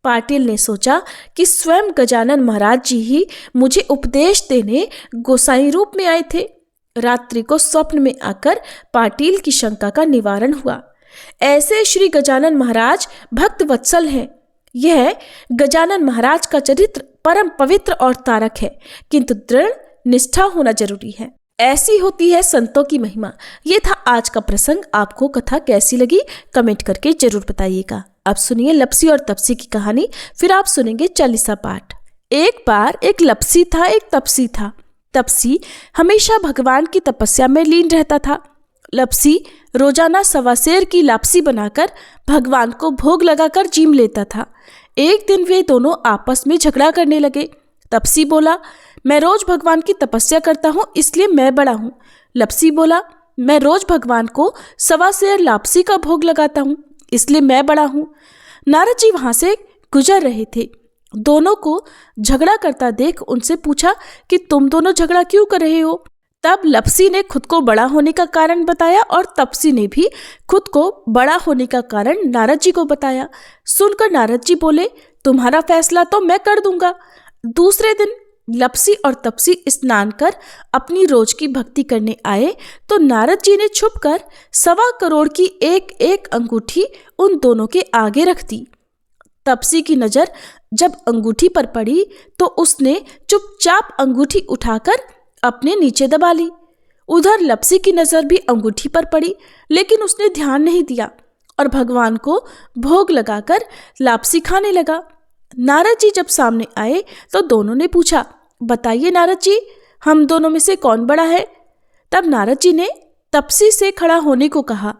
पाटिल ने सोचा कि स्वयं गजानन महाराज जी ही मुझे उपदेश देने गोसाई रूप में आए थे। रात्रि को स्वप्न में आकर पाटिल की शंका का निवारण हुआ। ऐसे श्री गजानन महाराज भक्त वत्सल हैं। यह गजानन महाराज का चरित्र परम पवित्र और तारक है, किंतु दृढ़ निष्ठा होना जरूरी है। ऐसी होती है संतों की महिमा। ये था आज का प्रसंग। आपको कथा कैसी लगी कमेंट करके जरूर बताइएगा। अब सुनिए लपसी और तपसी की कहानी, फिर आप सुनेंगे चालीसा पाठ। एक बार एक लपसी था, एक तपसी था। तपसी हमेशा भगवान की तपस्या में लीन रहता था। लपसी रोजाना 1.25 सेर की लापसी बनाकर भगवान को भोग लगाकर जीम लेता था। एक दिन वे दोनों आपस में झगड़ा करने लगे। तपसी बोला, मैं रोज भगवान की तपस्या करता हूँ, इसलिए मैं बड़ा हूँ। लपसी बोला, मैं रोज भगवान को 1.25 सेर लापसी का भोग लगाता हूँ, इसलिए मैं बड़ा हूँ। नारद जी वहां से गुजर रहे थे। दोनों को झगड़ा करता देख उनसे पूछा कि तुम दोनों झगड़ा क्यों कर रहे हो। तब लपसी ने खुद को बड़ा होने का कारण बताया और तपसी ने भी खुद को बड़ा होने का कारण नारद जी को बताया। सुनकर नारद जी बोले, तुम्हारा फैसला तो मैं कर दूंगा। दूसरे दिन लपसी और तपसी स्नान कर अपनी रोज की भक्ति करने आए तो नारद जी ने छुपकर 1.25 करोड़ की एक एक अंगूठी उन दोनों के आगे रख दी। तपसी की नजर जब अंगूठी पर पड़ी तो उसने चुपचाप अंगूठी उठाकर अपने नीचे दबा ली। उधर लपसी की नजर भी अंगूठी पर पड़ी, लेकिन उसने ध्यान नहीं दिया और भगवान को भोग लगाकर लापसी खाने लगा। नारद जी जब सामने आए तो दोनों ने पूछा, बताइए नारद जी, हम दोनों में से कौन बड़ा है। तब नारद जी ने तपसी से खड़ा होने को कहा।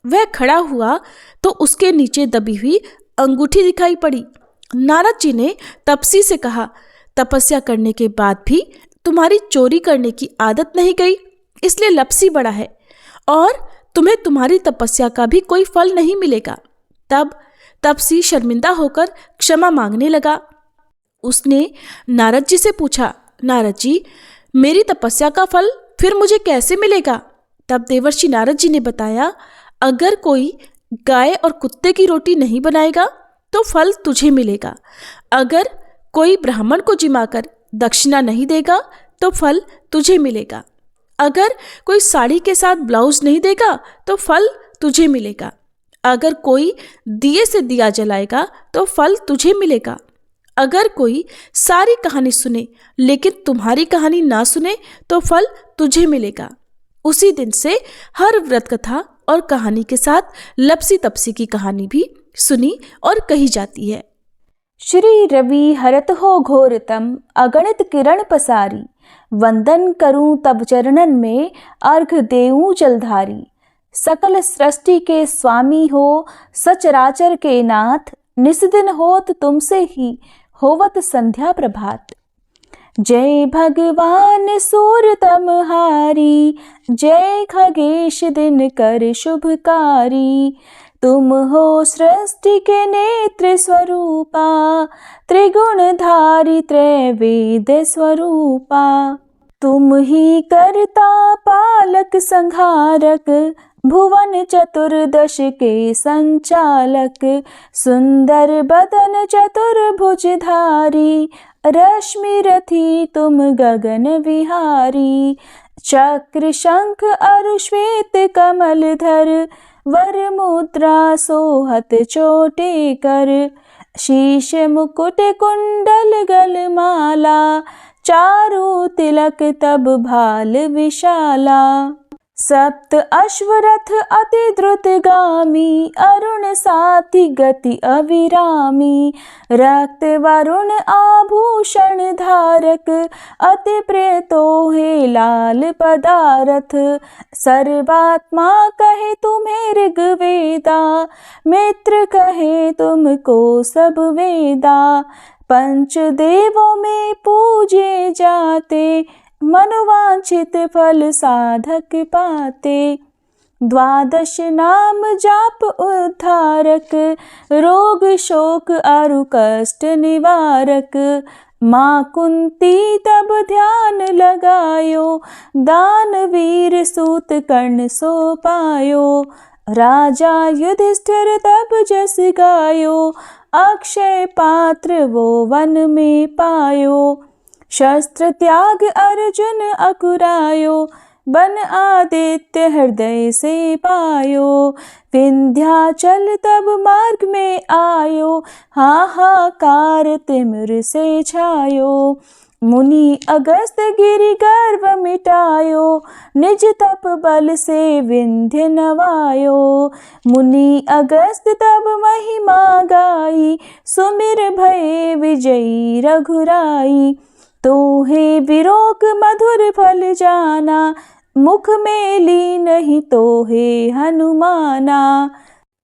वह खड़ा हुआ तो उसके नीचे दबी हुई अंगूठी दिखाई पड़ी। नारद जी ने तपसी से कहा, तपस्या करने के बाद भी तुम्हारी चोरी करने की आदत नहीं गई, इसलिए लपसी बड़ा है और तुम्हें तुम्हारी तपस्या का भी कोई फल नहीं मिलेगा। तब तपसी शर्मिंदा होकर क्षमा मांगने लगा। उसने नारद जी से पूछा, नारद जी, मेरी तपस्या का फल फिर मुझे कैसे मिलेगा। तब देवर्षि नारद जी ने बताया, अगर कोई गाय और कुत्ते की रोटी नहीं बनाएगा तो फल तुझे मिलेगा। अगर कोई ब्राह्मण को जिमाकर दक्षिणा नहीं देगा तो फल तुझे मिलेगा। अगर कोई साड़ी के साथ ब्लाउज नहीं देगा तो फल तुझे मिलेगा। अगर कोई दिए से दिया जलाएगा तो फल तुझे मिलेगा। अगर कोई सारी कहानी सुने लेकिन तुम्हारी कहानी ना सुने तो फल तुझे मिलेगा। उसी दिन से हर व्रत कथा और कहानी के साथ लपसी तपसी की कहानी भी सुनी और कही जाती है। श्री रवि हरत हो घोरतम अगणित किरण पसारी, वंदन करूं तब चरणन में अर्घ देऊं जलधारी। सकल सृष्टि के स्वामी हो सचराचर के नाथ, निस दिन होत तुमसे ही होवत संध्या प्रभात। जय भगवान सूरतमहारी, जय खगेश दिन कर शुभकारी। तुम हो सृष्टि के नेत्र स्वरूपा, त्रिगुणधारी त्रैवेद स्वरूपा। तुम ही करता पालक संहारक, भुवन चतुर्दश के संचालक। सुंदर बदन चतुर्भुजधारी, रश्मि रथी तुम गगन विहारी। चक्र शंख अरु श्वेत कमल धर, वर मुद्रा सोहत चोटे कर। शीश मुकुट कुंडल गलमाला, चारु तिलक तब भाल विशाला। सप्त अश्वरथ अति द्रुतगामी, अरुण साथी गति अविरामी। रक्त वरुण आभूषण धारक, अति प्रिय तोहे लाल पदारथ। सर्वात्मा कहे तुम्हें ऋग्वेदा, मित्र कहे तुमको सब वेदा। पंच देवों में पूजे जाते, मनोवांछित फल साधक पाते। द्वादश नाम जाप उद्धारक, रोग शोक अरु कष्ट निवारक। माँ कुंती तब ध्यान लगायो, दानवीर सूत कर्ण सो पायो। राजा युधिष्ठिर तब जस गायो, अक्षय पात्र वो वन में पायो। शस्त्र त्याग अर्जुन अकुरायो, बन आदित्य हृदय से पायो। विंध्याचल तब मार्ग में आयो, हाहाकार तिमिर से छायो। मुनि अगस्त गिरि गर्व मिटायो, निज तप बल से विंध्य नवायो। मुनि अगस्त तब महिमा गाई, सुमिर भये विजयी रघुराई। तोहे विरोक मधुर फल जाना, मुख में ली नहीं तोहे हनुमाना।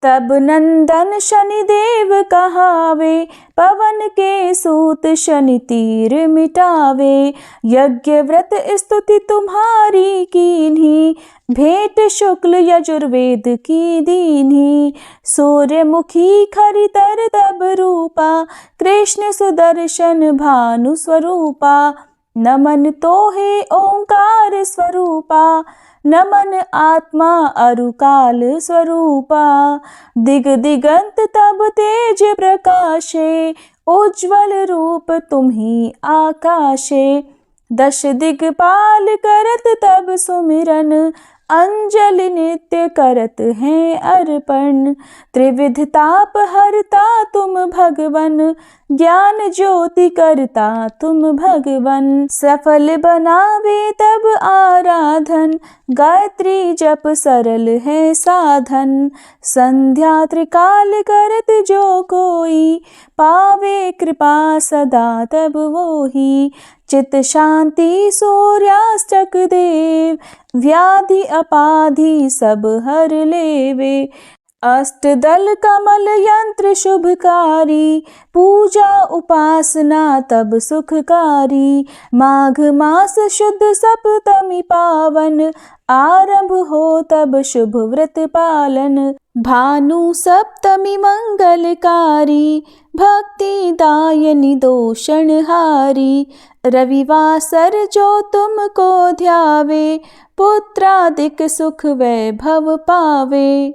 तब नंदन शनि देव कहावे, पवन के सूत शनि तीर मिटावे। यज्ञ व्रत स्तुति तुम्हारी कीन्ही, भेंट शुक्ल यजुर्वेद की दीन्ही। सूर्यमुखी खरितर तब रूपा, कृष्ण सुदर्शन भानु स्वरूपा। नमन तोहे ओंकार स्वरूपा, नमन आत्मा अरुकाल स्वरूपा। दिग दिगंत तब तेज प्रकाशे, उज्ज्वल रूप तुम्ही आकाशे। दश दिगपाल करत तब सुमिरन, अंजलि नित्य करत हैं अर्पण। त्रिविध ताप हरता तुम भगवन, ज्ञान ज्योति करता तुम भगवन। सफल बनावे तब आराधन, गायत्री जप सरल है साधन। संध्या त्रिकाल करत जो कोई, पावे कृपा सदा तब वोही। चित शांति सूर्यास्तक देव, व्याधि अपाधि सब हर लेवे। अष्टदल कमल यंत्र शुभकारी, पूजा उपासना तब सुखकारी। माघ मास शुद्ध सप्तमी पावन, आरंभ हो तब शुभ व्रत पालन। भानु सप्तमी मंगलकारी, भक्ति दायनी दोषणहारी। रविवासर जो तुमको ध्यावे, पुत्रादिक सुख वैभव पावे।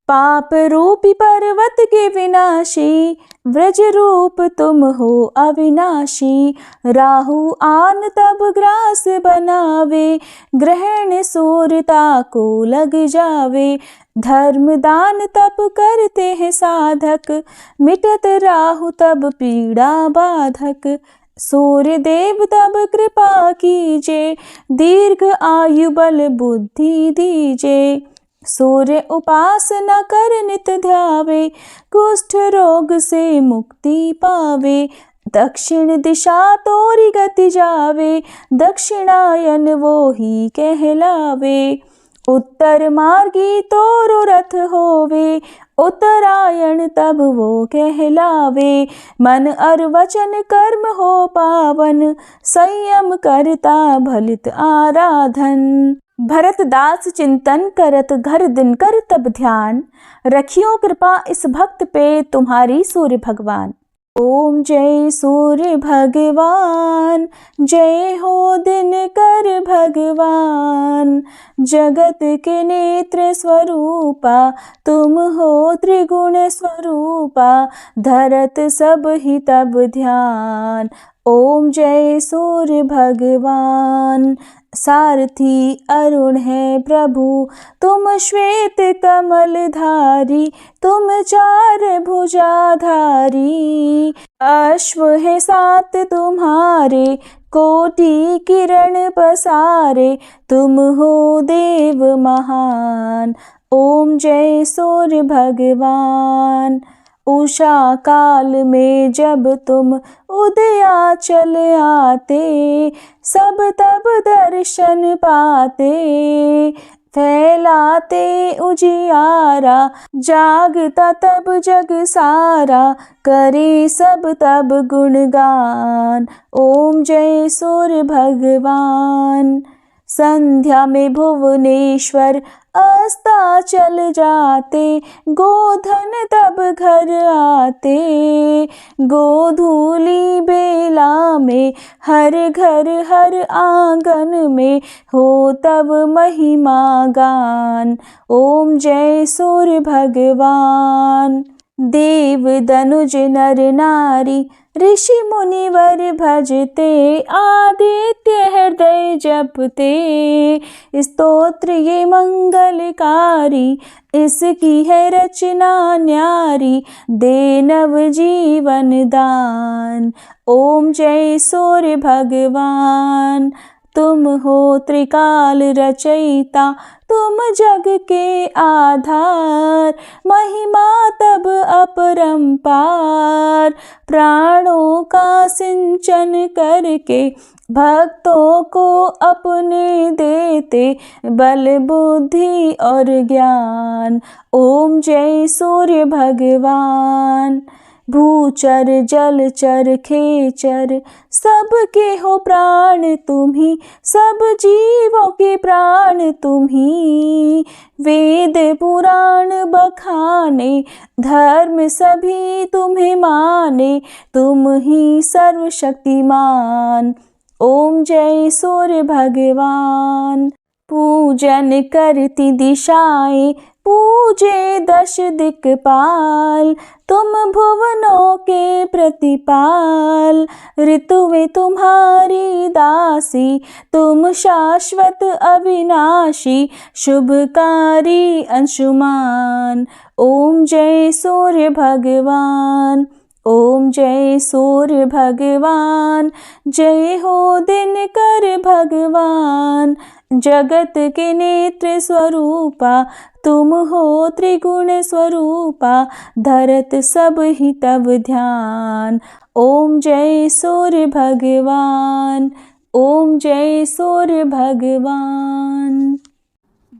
पाप रूपी पर्वत के विनाशी, व्रज रूप तुम हो अविनाशी। राहु आन तब ग्रास बनावे, ग्रहण सूरता को लग जावे। धर्म दान तप करते हैं साधक, मिटत राहु तब पीड़ा बाधक। सूर्य देव तब कृपा कीजे, दीर्घ आयु बल बुद्धि दीजे। सूर्य उपासना कर नित ध्यावे, कुष्ठ रोग से मुक्ति पावे। दक्षिण दिशा तोरी गति जावे, दक्षिणायन वो ही कहलावे। उत्तर मार्गी तोरो रथ होवे, उत्तरायण तब वो कहलावे। मन और वचन कर्म हो पावन, संयम करता भलित आराधन। भरत दास चिंतन करत घर दिन कर तब ध्यान, रखियो कृपा इस भक्त पे तुम्हारी सूर्य भगवान। ओम जय सूर्य भगवान, जय हो दिनकर भगवान। जगत के नेत्र स्वरूपा, तुम हो त्रिगुण स्वरूपा। धरत सब ही तब ध्यान, ओम जय सूर्य भगवान। सारथी अरुण है प्रभु, तुम श्वेत कमल धारी। तुम चार भुजाधारी, अश्व है सात तुम्हारे। कोटि किरण पसारे, तुम हो देव महान। ओम जय सूर्य भगवान। उषा काल में जब तुम उदयाचल आते, सब तब दर्शन पाते। फैलाते उजियारा, जागता तब जग सारा। करे सब तब गुणगान, ओम जय सूर्य भगवान। संध्या में भुवनेश्वर अस्ताचल जाते, गोधन तब घर आते। गोधूली बेला में हर घर हर आंगन में, हो तब महिमा गान। ओम जय सूर्य भगवान। देव दनुज नर नारी, ऋषि मुनिवर भजते। आदित्य हृदय जपते, स्तोत्र ये मंगलकारी। इसकी है रचना न्यारी, दे नव जीवन दान। ओम जय सूर्य भगवान। तुम हो त्रिकाल रचयिता, तुम जग के आधार। महिमा तब अपरंपार, प्राणों का सिंचन करके। भक्तों को अपने देते, बल बुद्धि और ज्ञान। ओम जय सूर्य भगवान। भूचर जलचर खेचर, सबके हो प्राण तुम्ही। सब जीवों के प्राण तुम्ही। वेद पुराण बखाने, धर्म सभी तुम्हें माने। तुम ही सर्वशक्तिमान, ओम जय सूर्य भगवान। पूजन करती दिशाएं, पूजे दश दिक्पाल। तुम भुवनों के प्रतिपाल, ऋतुएं तुम्हारी दासी। तुम शाश्वत अविनाशी, शुभकारी अंशुमान। ओम जय सूर्य भगवान। ओम जय सूर्य भगवान। जय हो दिनकर भगवान। जगत के नेत्र स्वरूपा, तुम हो त्रिगुण स्वरूपा। धरत सब ही तब ध्यान, ओम जय सूर्य भगवान। ओम जय सूर्य भगवान।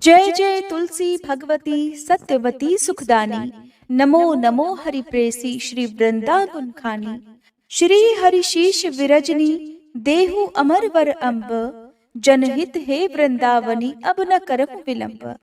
जय जय तुलसी भगवती सत्यवती सुखदानी। नमो नमो हरि प्रेसी श्री वृंदावन खानी। श्री हरि शीश विरजनी, देहु अमर वर अम्ब। जनहित हे वृंदावनी, अब न करहु विलंब।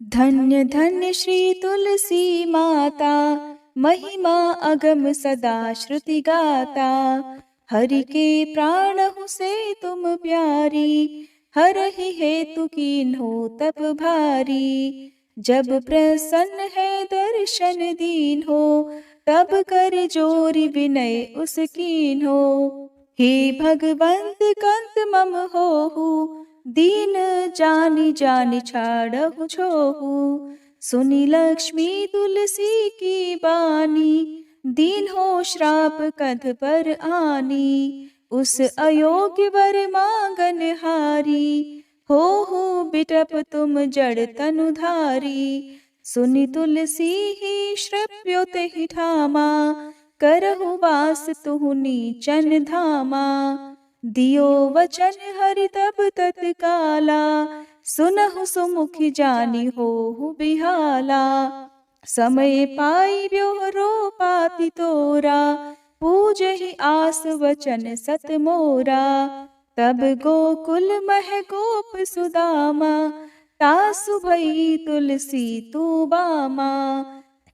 धन्य धन्य श्री तुलसी माता, महिमा अगम सदा श्रुति गाता। हरि के प्राणहु से तुम प्यारी, हरहि हेतु कीन्हो तप भारी। जब प्रसन्न है दर्शन दीन हो, तब कर जोरी विनय उस कीन्हो। हे भगवंत कंत मम होहु, दीन जानि जानि छाड़हु छोहु। सुनी लक्ष्मी तुलसी की बानी, दीन हो श्राप कध पर आनी। उस अयोग्य वर मांगन हारी, हो बिटप तुम जड़ तनुधारी। सुनि तुलसी ही श्रव्योत ही ठामा, करहु वास तुहु नीचन धामा। दियो वचन हरि तब तत्काला, सुनहु सुमुखि जानि होहु बिहाला। समय पाई ब्योहरो पाति तोरा, पूजहि आस वचन सत मोरा। तब गोकुल मह गोप सुदामा, तासु भई तुलसी तू बामा।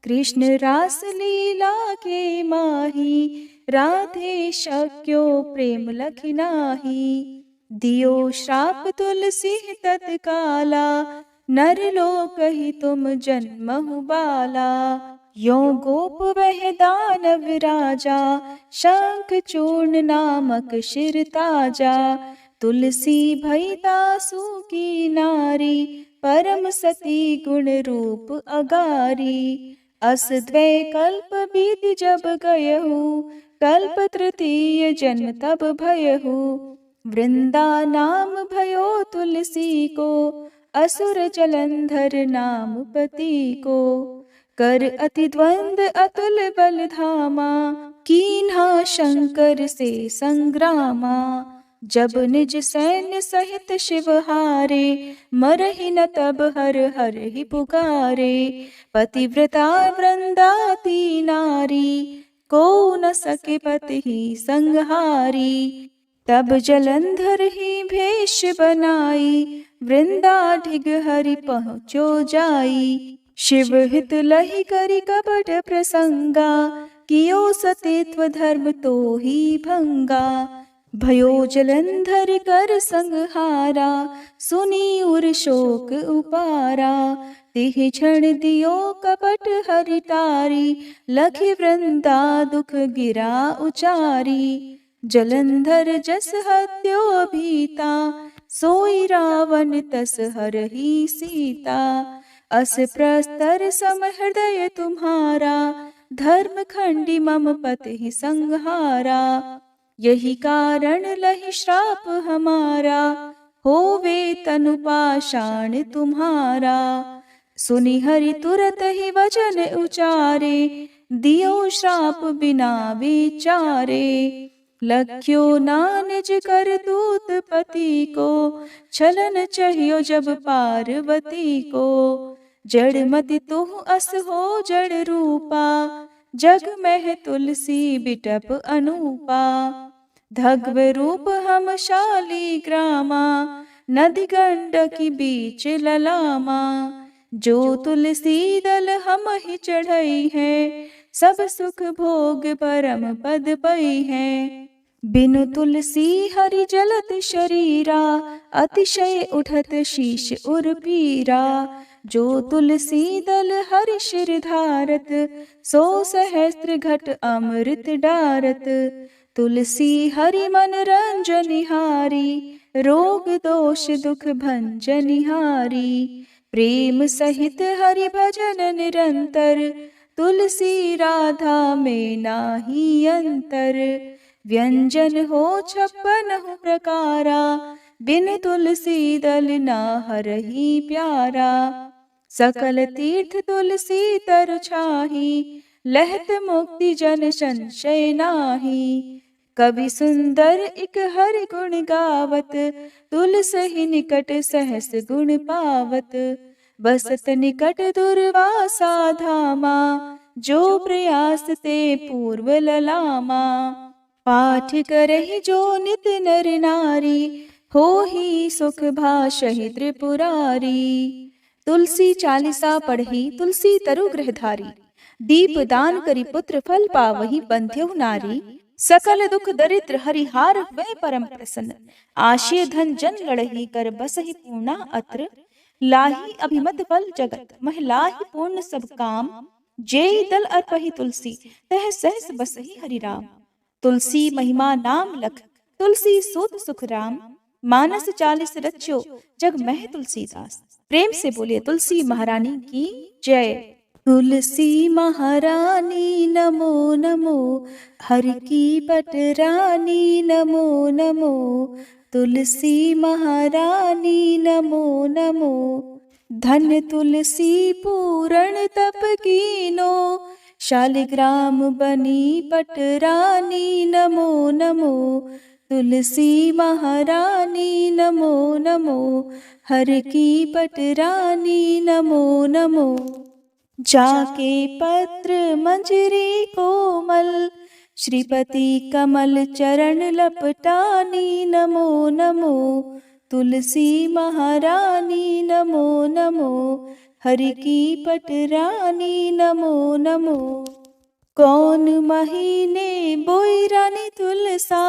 कृष्ण रास लीला के माही, राधे शक्यो प्रेम लखि नाही। दियो श्राप तुलसी तत्काला, नर लोक ही तुम जन्महु बाला। यो गोप वह दानव राजा, शंख चूर्ण नामक शिर ताजा। तुलसी भई दासु की नारी, परम सती गुण रूप अगारी। अस द्वै कल्प बीति जब गयहु, कल्प तृतीय जन्म तब भयहु। वृंदा नाम भयो तुलसी को, असुर जलंधर नाम पति को। कर अति द्वंद अतुल बल धामा, कीन्हा शंकर से संग्रामा। जब निज सैन्य सहित शिव हारे, मरहि न तब हर हर ही पुकारे। पतिव्रता वृंदाती नारी, को न सके पति ही संहारी। तब जलंधर ही भेष बनाई, वृंदा ढिग हरि पहुँचो जाई। शिव हित लहि करि कपट प्रसंगा, कियो सतीत्व धर्म तो ही भंगा। भयो जलंधर कर संहारा, सुनी उर शोक उपारा। तिहि क्षण दियो कपट हरि तारी, लखि वृंदा दुख गिरा उचारी। जलंधर जस हत्यो भीता, सोई रावण तस हरहि सीता। अस प्रस्तर सम हृदय तुम्हारा, धर्म खंडी मम पति ही संहारा। यही कारण लहि श्राप हमारा, होवे तनु पाषाण तुम्हारा। सुनि हरि तुरत ही वचन उचारे, दियो श्राप बिना विचारे। लख्यो ना निज कर दूत पति को, छलन चाहियो जब पार्वती को। जड़ मति तुह अस हो जड़ रूपा, जग में तुलसी बिटप अनूपा। धग्व रूप हम शाली ग्रामा, नदी गंडकी बीच ललामा। जो तुलसी दल हम ही चढ़ई है, सब सुख भोग परम पद पई है। बिनु तुलसी हरि जलत शरीरा, अतिशय उठत शीश उर पीरा। जो तुलसी दल हरि शिर धारत, सो सहस्त्र घट अमृत डारत। तुलसी हरि मन रंजनिहारी, रोग दोष दुख भंजनिहारी। प्रेम सहित हरि भजन निरंतर, तुलसी राधा में नाही अंतर। व्यंजन हो 56 प्रकारा, बिन तुलसी दल ना हरहि प्यारा। सकल तीर्थ तुलसी तर छाही, लहत मुक्ति जन संशय नाही। कवि सुंदर इक हरि गुण गावत, तुलसी निकट सहस गुण पावत। बसत निकट दुर्वासा धामा, जो प्रयास ते पूर्व ललामा। पाठ करहि जो नित नर नारी, हो ही सुख भाषहि त्रिपुरारी। तुलसी चालीसा पढ़ी तुलसी तरु गृहधारी, दीप दान करी पुत्र फल पावहि बंध्यहु नारी। सकल दुख दरिद्र हरिहार हुए परम प्रसन्न, आशय धन जन लड़ही कर बसहि पूर्णा अत्र। लाही अभिमत फल जगत महिलाहि पूर्ण सब काम, जेहि दल अर्पहि तुलसी तह सहस बसहि हरि राम। तुलसी महिमा नाम लख, तुलसी सूत सुख राम। मानस 40 रच्यो जग मह तुलसीदास। प्रेम से बोलिए तुलसी महारानी की जय। तुलसी महारानी नमो नमो, हर की पटरानी नमो नमो। तुलसी महारानी नमो नमो, धन तुलसी पूरण तप कीनो, शालिग्राम बनी पटरानी नमो नमो। तुलसी महारानी नमो नमो, हर की पटरानी नमो नमो। जाके पत्र मंजरी कोमल, श्रीपति कमल चरण लपटानी नमो नमो। तुलसी महारानी नमो नमो, हरि की पटरानी नमो नमो। कौन महीने बोई रानी तुलसा,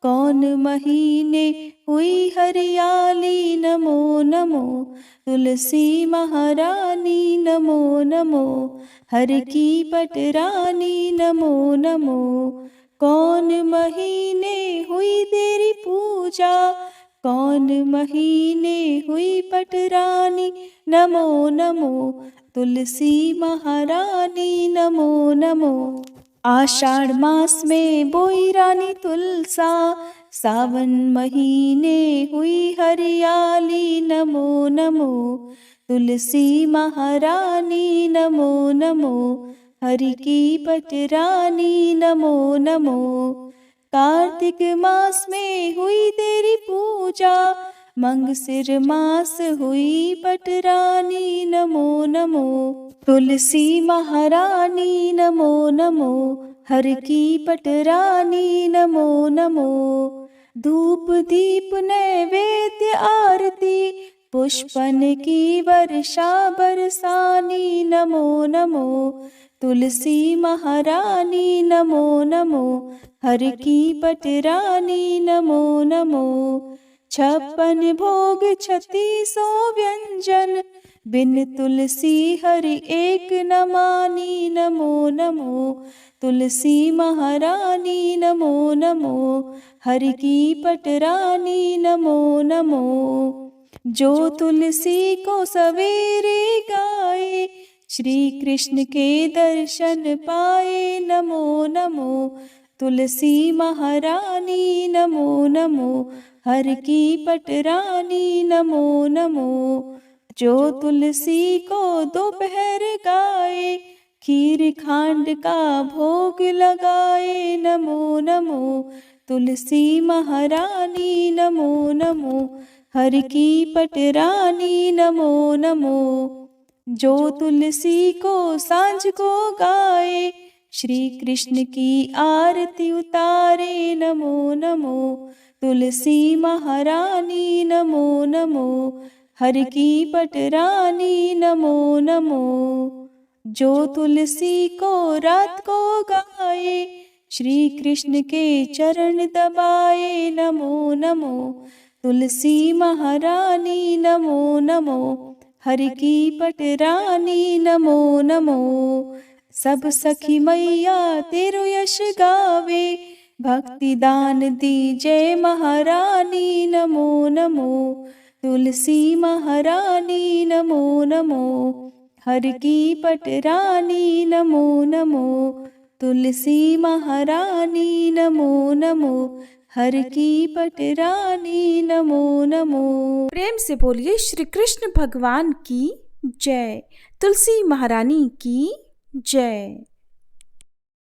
कौन महीने हुई हरियाली नमो नमो। तुलसी महारानी नमो नमो, हर की पटरानी नमो नमो। कौन महीने हुई तेरी पूजा, कौन महीने हुई पटरानी नमो नमो। तुलसी महारानी नमो नमो। आषाढ़ मास में बोई रानी तुलसा, सावन महीने हुई हरियाली नमो नमो। तुलसी महारानी नमो नमो, हरि की पटरानी नमो नमो। कार्तिक मास में हुई तेरी पूजा, मंगसिर मास हुई पटरानी नमो नमो। तुलसी महारानी नमो नमो, हर की पटरानी नमो नमो। धूप दीप नैवेद्य आरती, पुष्पन की वर्षा बरसानी नमो नमो। तुलसी महारानी नमो नमो, हर की पटरानी नमो नमो। 56 भोग 3600 व्यंजन, बिन तुलसी हरि एक न मानी नमो नमो। तुलसी महारानी नमो नमो, हरि की पटरानी नमो नमो। जो तुलसी को सवेरे गाए, श्री कृष्ण के दर्शन पाए नमो नमो। तुलसी महारानी नमो नमो, हर की पटरानी नमो नमो। जो तुलसी को दोपहर गाए, खीर खांड का भोग लगाए नमो नमो। तुलसी महारानी नमो नमो, हर की पटरानी नमो नमो। जो तुलसी को सांझ को गाए, श्री कृष्ण की आरती उतारे नमो नमो। तुलसी महारानी नमो नमो, हर की पटरानी नमो नमो। जो तुलसी को रात को गाए, श्री कृष्ण के चरण दबाए नमो नमो। तुलसी महारानी नमो नमो, हर की पटरानी नमो नमो। सब सखी मैया तेरो यश गावे, भक्ति दान दी जय महारानी नमो नमो। तुलसी महारानी नमो नमो, हर की पटरानी नमो नमो। तुलसी महारानी नमो नमो, हर की पटरानी नमो नमो। प्रेम से बोलिए श्री कृष्ण भगवान की जय। तुलसी महारानी की जय।